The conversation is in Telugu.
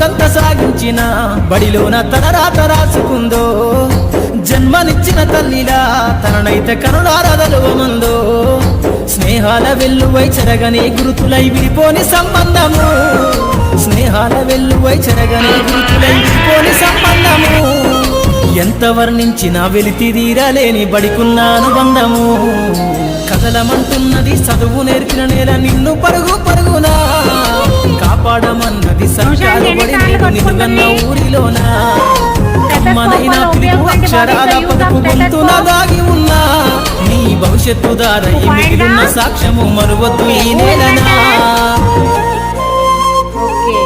బతుకంత సాగించిన బడిలోన తన రాత రాసుకుందో జన్మనిచ్చిన తల్లిలా తననైతే కరుణారదలువమందో స్నేహాల వెల్లువై చెరగని గురుతులై విడిపోని సంబంధము స్నేహాల వెల్లువై చెరగని గురుతులై విడిపోని సంబంధము ఎంత వర్ణించినా వెలితిరీరలేని బడికున్న అనుబంధము కదలమంటున్నది చదువు నేర్పిన నేల నిన్ను పరుగు పరుగునా కాపాడమన్నది సర్కారు బడి నిలుగన్న ఊరిలోనా అమ్మనైనా పిలుపు అక్షరాల పదుపు గొంతున దాగి ఉన్నా నీ భవిష్యత్తు దారై మిగిలిన సాక్ష్యము మరువద్దు ఈ నేలనా. ఓకే